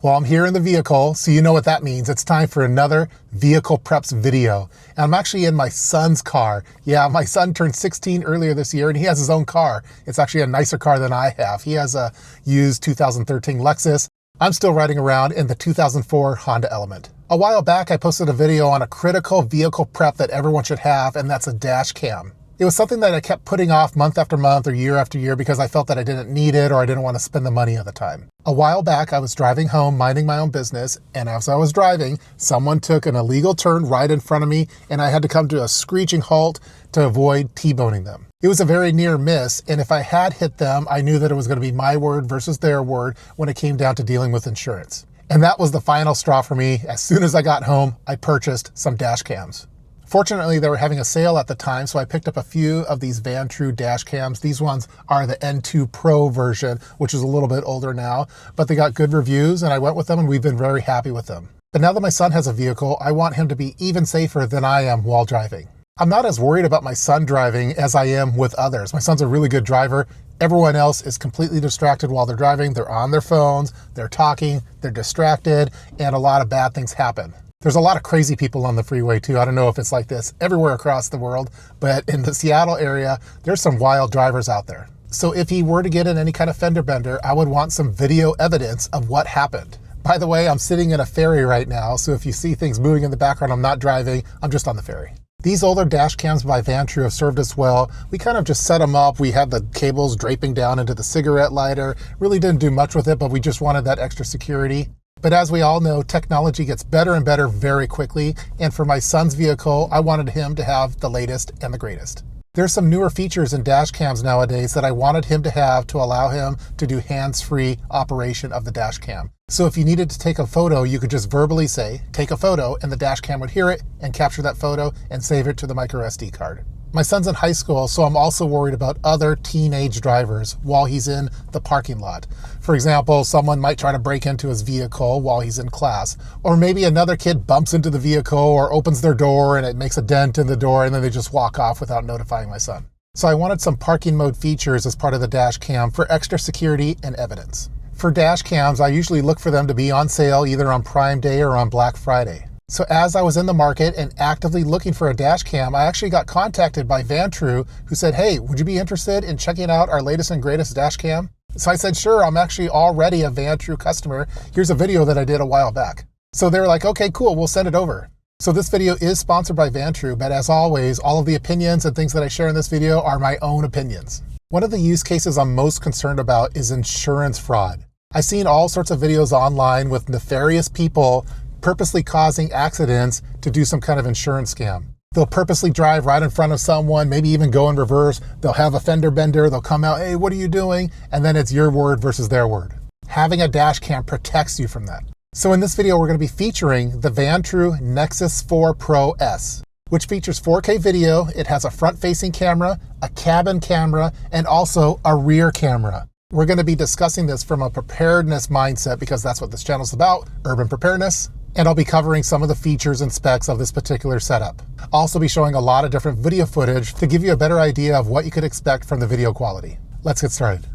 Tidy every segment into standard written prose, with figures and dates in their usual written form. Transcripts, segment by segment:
Well, I'm here in the vehicle, so you know what that means. It's time for another Vehicle Preps video. And I'm actually in my son's car. Yeah, my son turned 16 earlier this year, and he has his own car. It's actually a nicer car than I have. He has a used 2013 Lexus. I'm still riding around in the 2004 Honda Element. A while back, I posted a video on a critical vehicle prep that everyone should have, and that's a dash cam. It was something that I kept putting off month after month or year after year because I felt that I didn't need it or I didn't want to spend the money at the time. A while back, I was driving home, minding my own business, and as I was driving, someone took an illegal turn right in front of me, and I had to come to a screeching halt to avoid T-boning them. It was a very near miss, and if I had hit them, I knew that it was going to be my word versus their word when it came down to dealing with insurance. And that was the final straw for me. As soon as I got home, I purchased some dash cams. Fortunately, they were having a sale at the time, so I picked up a few of these Vantrue dash cams. These ones are the N2 Pro version, which is a little bit older now, but they got good reviews, and I went with them, and we've been very happy with them. But now that my son has a vehicle, I want him to be even safer than I am while driving. I'm not as worried about my son driving as I am with others. My son's a really good driver. Everyone else is completely distracted while they're driving. They're on their phones, they're talking, they're distracted, and a lot of bad things happen. There's a lot of crazy people on the freeway too. I don't know if it's like this everywhere across the world, but in the Seattle area, there's some wild drivers out there. So if he were to get in any kind of fender bender, I would want some video evidence of what happened. By the way, I'm sitting in a ferry right now, so if you see things moving in the background, I'm not driving, I'm just on the ferry. These older dash cams by Vantrue have served us well. We kind of just set them up. We had the cables draping down into the cigarette lighter. Really didn't do much with it, but we just wanted that extra security. But as we all know, technology gets better and better very quickly, and for my son's vehicle, I wanted him to have the latest and the greatest. There's some newer features in dash cams nowadays that I wanted him to have to allow him to do hands-free operation of the dash cam. So if you needed to take a photo, you could just verbally say, take a photo, and the dash cam would hear it and capture that photo and save it to the micro SD card. My son's in high school, so I'm also worried about other teenage drivers while he's in the parking lot. For example, someone might try to break into his vehicle while he's in class, or maybe another kid bumps into the vehicle or opens their door and it makes a dent in the door and then they just walk off without notifying my son. So I wanted some parking mode features as part of the dash cam for extra security and evidence. For dash cams, I usually look for them to be on sale either on Prime Day or on Black Friday. So as I was in the market and actively looking for a dash cam, I actually got contacted by Vantrue, who said, hey, would you be interested in checking out our latest and greatest dash cam? So I said, sure, I'm actually already a Vantrue customer. Here's a video that I did a while back. So they were like, okay, cool, we'll send it over. So this video is sponsored by Vantrue, but as always, all of the opinions and things that I share in this video are my own opinions. One of the use cases I'm most concerned about is insurance fraud. I've seen all sorts of videos online with nefarious people purposely causing accidents to do some kind of insurance scam. They'll purposely drive right in front of someone, maybe even go in reverse. They'll have a fender bender. They'll come out, hey, what are you doing? And then it's your word versus their word. Having a dash cam protects you from that. So in this video, we're going to be featuring the Vantrue Nexus 4 Pro S, which features 4K video. It has a front-facing camera, a cabin camera, and also a rear camera. We're going to be discussing this from a preparedness mindset because that's what this channel is about, urban preparedness. And I'll be covering some of the features and specs of this particular setup. I'll also be showing a lot of different video footage to give you a better idea of what you could expect from the video quality. Let's get started.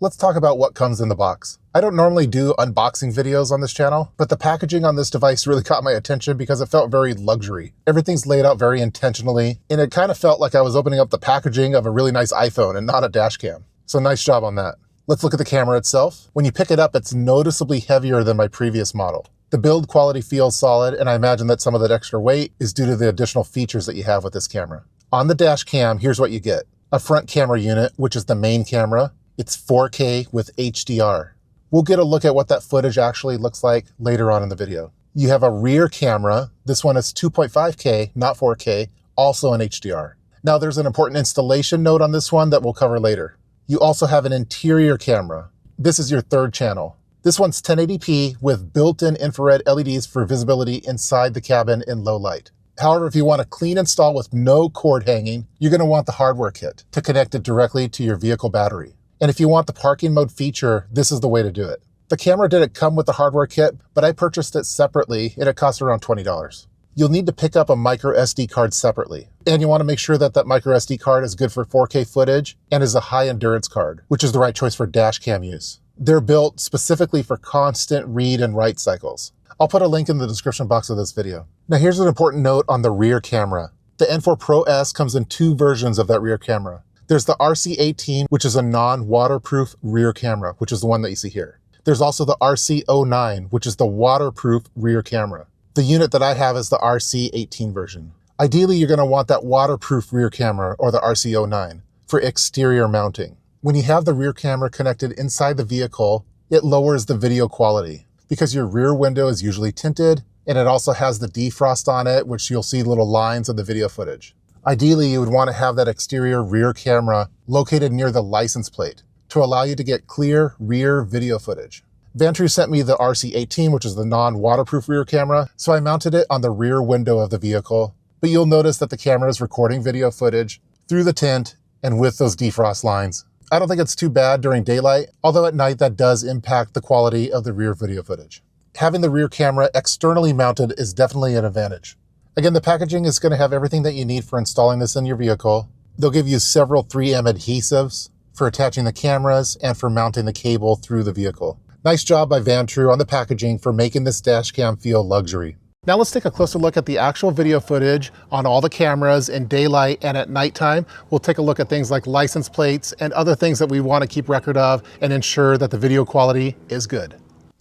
Let's talk about what comes in the box. I don't normally do unboxing videos on this channel, but the packaging on this device really caught my attention because it felt very luxury. Everything's laid out very intentionally, and it kind of felt like I was opening up the packaging of a really nice iPhone and not a dash cam. So nice job on that. Let's look at the camera itself. When you pick it up, it's noticeably heavier than my previous model. The build quality feels solid, and I imagine that some of that extra weight is due to the additional features that you have with this camera. On the dash cam, here's what you get. A front camera unit, which is the main camera. It's 4K with HDR. We'll get a look at what that footage actually looks like later on in the video. You have a rear camera. This one is 2.5K, not 4K, also in HDR. Now there's an important installation note on this one that we'll cover later. You also have an interior camera. This is your third channel. This one's 1080p with built-in infrared LEDs for visibility inside the cabin in low light. However, if you want a clean install with no cord hanging, you're going to want the hardware kit to connect it directly to your vehicle battery. And if you want the parking mode feature, this is the way to do it. The camera didn't come with the hardware kit, but I purchased it separately and it cost around $20. You'll need to pick up a micro SD card separately. And you want to make sure that that micro SD card is good for 4K footage and is a high endurance card, which is the right choice for dash cam use. They're built specifically for constant read and write cycles. I'll put a link in the description box of this video. Now here's an important note on the rear camera. The N4 Pro S comes in two versions of that rear camera. There's the RC18, which is a non-waterproof rear camera, which is the one that you see here. There's also the RC09, which is the waterproof rear camera. The unit that I have is the RC18 version. Ideally, you're gonna want that waterproof rear camera, or the RC09, for exterior mounting. When you have the rear camera connected inside the vehicle, it lowers the video quality because your rear window is usually tinted, and it also has the defrost on it, which you'll see little lines on the video footage. Ideally, you would want to have that exterior rear camera located near the license plate to allow you to get clear rear video footage. Vantrue sent me the RC18, which is the non-waterproof rear camera, so I mounted it on the rear window of the vehicle. But you'll notice that the camera is recording video footage through the tint and with those defrost lines. I don't think it's too bad during daylight, although at night that does impact the quality of the rear video footage. Having the rear camera externally mounted is definitely an advantage. Again, the packaging is going to have everything that you need for installing this in your vehicle. They'll give you several 3M adhesives for attaching the cameras and for mounting the cable through the vehicle. Nice job by Vantrue on the packaging for making this dash cam feel luxury. Now let's take a closer look at the actual video footage on all the cameras in daylight and at nighttime. We'll take a look at things like license plates and other things that we want to keep record of and ensure that the video quality is good.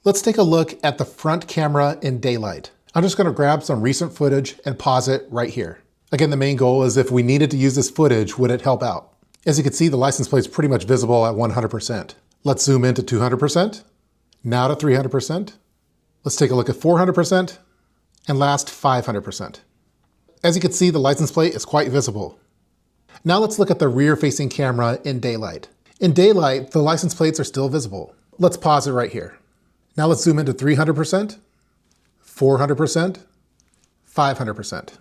Let's take a look at the front camera in daylight. I'm just going to grab some recent footage and pause it right here. Again, the main goal is if we needed to use this footage, would it help out? As you can see, the license plate is pretty much visible at 100%. Let's zoom into 200%, now to 300%. Let's take a look at 400%, and last 500%. As you can see, the license plate is quite visible. Now let's look at the rear-facing camera in daylight. In daylight, the license plates are still visible. Let's pause it right here. Now let's zoom into 300%, 400%, 500%.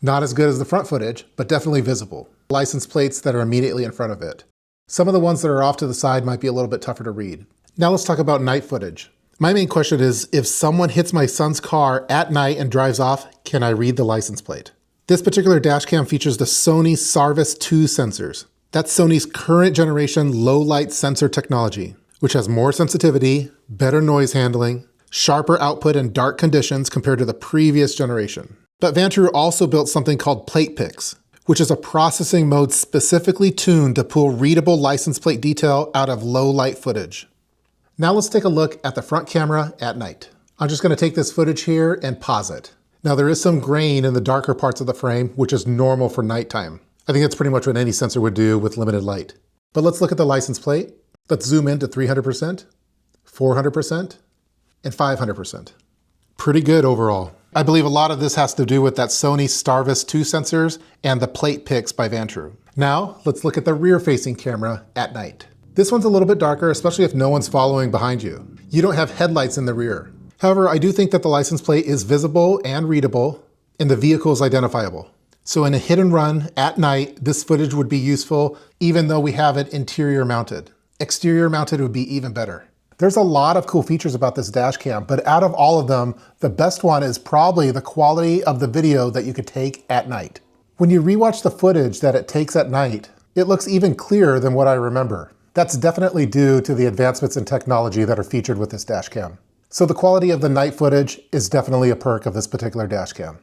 Not as good as the front footage, but definitely visible. License plates that are immediately in front of it. Some of the ones that are off to the side might be a little bit tougher to read. Now let's talk about night footage. My main question is, if someone hits my son's car at night and drives off, can I read the license plate? This particular dash cam features the Sony Sarvis 2 sensors. That's Sony's current generation low light sensor technology, which has more sensitivity, better noise handling, sharper output in dark conditions compared to the previous generation. But Vantrue also built something called Plate Picks, which is a processing mode specifically tuned to pull readable license plate detail out of low light footage. Now let's take a look at the front camera at night. I'm just going to take this footage here and pause it. Now there is some grain in the darker parts of the frame, which is normal for nighttime. I think that's pretty much what any sensor would do with limited light. But let's look at the license plate. Let's zoom in to 300%, 400%, and 500%. Pretty good overall. I believe a lot of this has to do with that Sony Sarvis 2 sensors and the Plate Picks by Vantrue. Now let's look at the rear-facing camera at night. This one's a little bit darker, especially if no one's following behind you. You don't have headlights in the rear. However, I do think that the license plate is visible and readable, and the vehicle is identifiable. So in a hit and run at night, this footage would be useful, even though we have it interior mounted. Exterior mounted would be even better. There's a lot of cool features about this dash cam, but out of all of them, the best one is probably the quality of the video that you could take at night. When you rewatch the footage that it takes at night, it looks even clearer than what I remember. That's definitely due to the advancements in technology that are featured with this dash cam. So the quality of the night footage is definitely a perk of this particular dash cam.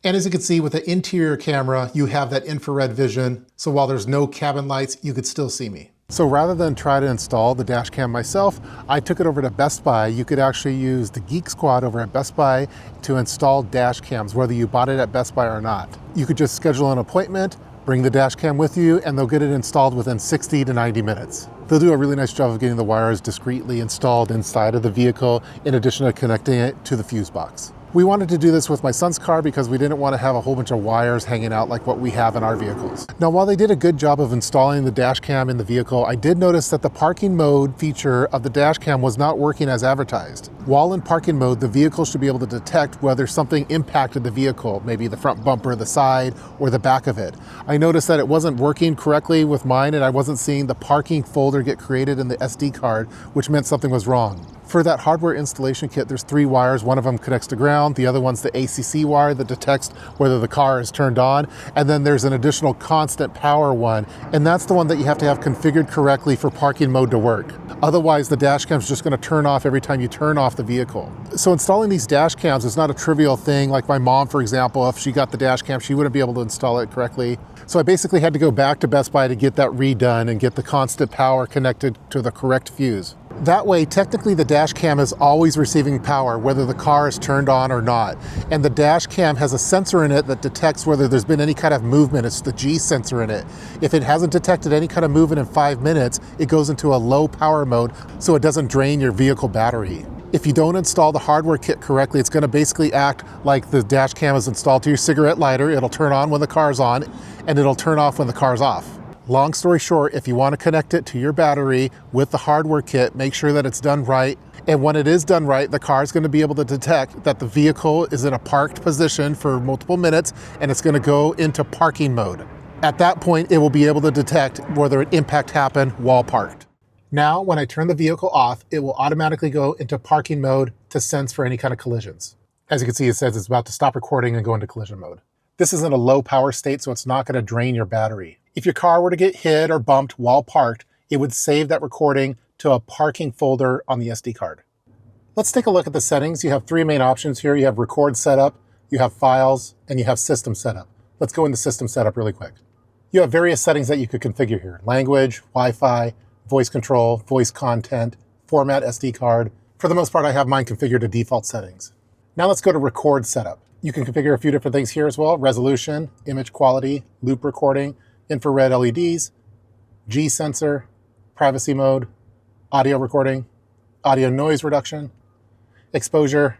And as you can see with the interior camera, you have that infrared vision. So while there's no cabin lights, you could still see me. So rather than try to install the dash cam myself, I took it over to Best Buy. You could actually use the Geek Squad over at Best Buy to install dash cams, whether you bought it at Best Buy or not. You could just schedule an appointment, bring the dash cam with you, and they'll get it installed within 60 to 90 minutes. They'll do a really nice job of getting the wires discreetly installed inside of the vehicle, in addition to connecting it to the fuse box. We wanted to do this with my son's car because we didn't want to have a whole bunch of wires hanging out like what we have in our vehicles. Now, while they did a good job of installing the dash cam in the vehicle, I did notice that the parking mode feature of the dash cam was not working as advertised. While in parking mode, the vehicle should be able to detect whether something impacted the vehicle, maybe the front bumper, the side, or the back of it. I noticed that it wasn't working correctly with mine, and I wasn't seeing the parking folder get created in the SD card, which meant something was wrong. For that hardware installation kit, there's 3 wires. One of them connects to ground. The other one's the ACC wire that detects whether the car is turned on. And then there's an additional constant power one. And that's the one that you have to have configured correctly for parking mode to work. Otherwise, the dash cam is just going to turn off every time you turn off the vehicle. So installing these dash cams is not a trivial thing. Like my mom, for example, if she got the dash cam, she wouldn't be able to install it correctly. So I basically had to go back to Best Buy to get that redone and get the constant power connected to the correct fuse. That way, technically the dash cam is always receiving power, whether the car is turned on or not. And the dash cam has a sensor in it that detects whether there's been any kind of movement. It's the G sensor in it. If it hasn't detected any kind of movement in 5 minutes, it goes into a low power mode so it doesn't drain your vehicle battery. If you don't install the hardware kit correctly, it's going to basically act like the dash cam is installed to your cigarette lighter. It'll turn on when the car's on, and it'll turn off when the car's off. Long story short, if you want to connect it to your battery with the hardware kit, make sure that it's done right. And when it is done right, the car is going to be able to detect that the vehicle is in a parked position for multiple minutes, and it's going to go into parking mode. At that point, it will be able to detect whether an impact happened while parked. Now, when I turn the vehicle off, it will automatically go into parking mode to sense for any kind of collisions. As you can see, it says it's about to stop recording and go into collision mode. This is in a low power state, so it's not going to drain your battery. If your car were to get hit or bumped while parked, it would save that recording to a parking folder on the SD card. Let's take a look at the settings. You have 3 main options here. You have record setup, you have files, and you have system setup. Let's go into system setup really quick. You have various settings that you could configure here. Language, Wi-Fi, voice control, voice content, format SD card. For the most part, I have mine configured to default settings. Now let's go to record setup. You can configure a few different things here as well. Resolution, image quality, loop recording, infrared LEDs, G sensor, privacy mode, audio recording, audio noise reduction, exposure.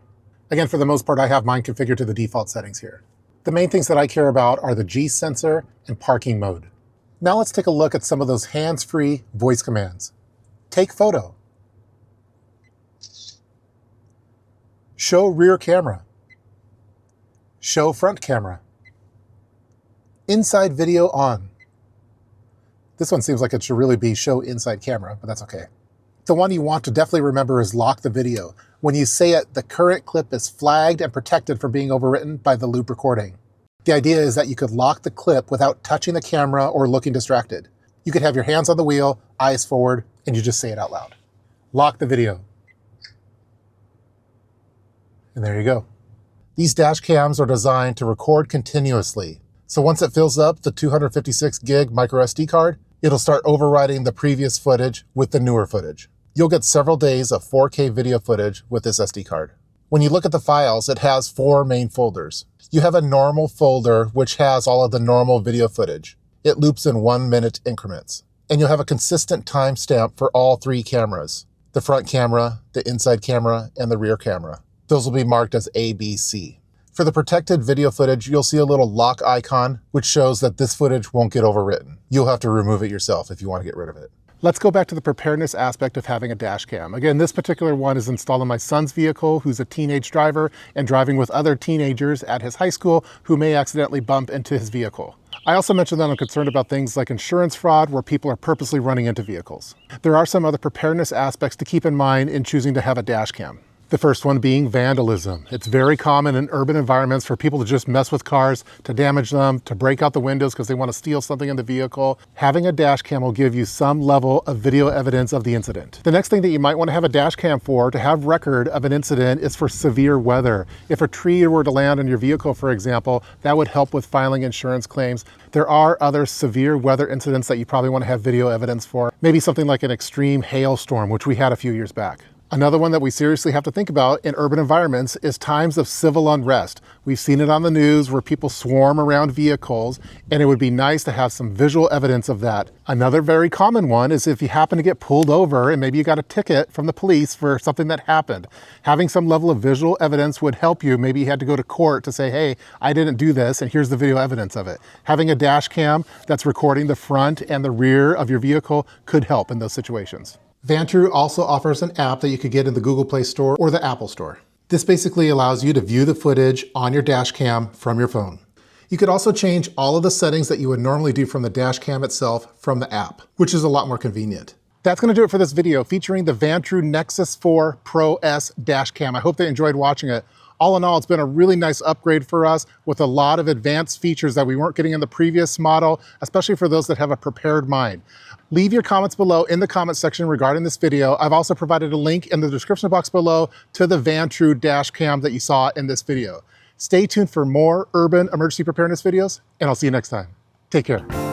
Again, for the most part, I have mine configured to the default settings here. The main things that I care about are the G sensor and parking mode. Now let's take a look at some of those hands-free voice commands. Take photo. Show rear camera. Show front camera. Inside video on. This one seems like it should really be show inside camera, but that's okay. The one you want to definitely remember is lock the video. When you say it, the current clip is flagged and protected from being overwritten by the loop recording. The idea is that you could lock the clip without touching the camera or looking distracted. You could have your hands on the wheel, eyes forward, and you just say it out loud. Lock the video. And there you go. These dash cams are designed to record continuously. So once it fills up the 256 gig micro SD card, it'll start overriding the previous footage with the newer footage. You'll get several days of 4K video footage with this SD card. When you look at the files, it has 4 main folders. You have a normal folder, which has all of the normal video footage. It loops in 1-minute increments. And you'll have a consistent timestamp for all 3 cameras: the front camera, the inside camera, and the rear camera. Those will be marked as A, B, C. For the protected video footage, you'll see a little lock icon, which shows that this footage won't get overwritten. You'll have to remove it yourself if you want to get rid of it. Let's go back to the preparedness aspect of having a dash cam. Again, this particular one is installed in my son's vehicle, who's a teenage driver and driving with other teenagers at his high school who may accidentally bump into his vehicle. I also mentioned that I'm concerned about things like insurance fraud, where people are purposely running into vehicles. There are some other preparedness aspects to keep in mind in choosing to have a dash cam. The first one being vandalism. It's very common in urban environments for people to just mess with cars, to damage them, to break out the windows because they want to steal something in the vehicle. Having a dash cam will give you some level of video evidence of the incident. The next thing that you might want to have a dash cam for, to have record of an incident, is for severe weather. If a tree were to land on your vehicle, for example, that would help with filing insurance claims. There are other severe weather incidents that you probably want to have video evidence for. Maybe something like an extreme hailstorm, which we had a few years back. Another one that we seriously have to think about in urban environments is times of civil unrest. We've seen it on the news where people swarm around vehicles, and it would be nice to have some visual evidence of that. Another very common one is if you happen to get pulled over and maybe you got a ticket from the police for something that happened. Having some level of visual evidence would help you. Maybe you had to go to court to say, hey, I didn't do this, and here's the video evidence of it. Having a dash cam that's recording the front and the rear of your vehicle could help in those situations. Vantrue also offers an app that you could get in the Google Play Store or the Apple Store. This basically allows you to view the footage on your dash cam from your phone. You could also change all of the settings that you would normally do from the dash cam itself from the app, which is a lot more convenient. That's going to do it for this video featuring the Vantrue Nexus 4 Pro S dash cam. I hope they enjoyed watching it. All in all, it's been a really nice upgrade for us with a lot of advanced features that we weren't getting in the previous model, especially for those that have a prepared mind. Leave your comments below in the comment section regarding this video. I've also provided a link in the description box below to the Vantrue dash cam that you saw in this video. Stay tuned for more urban emergency preparedness videos, and I'll see you next time. Take care.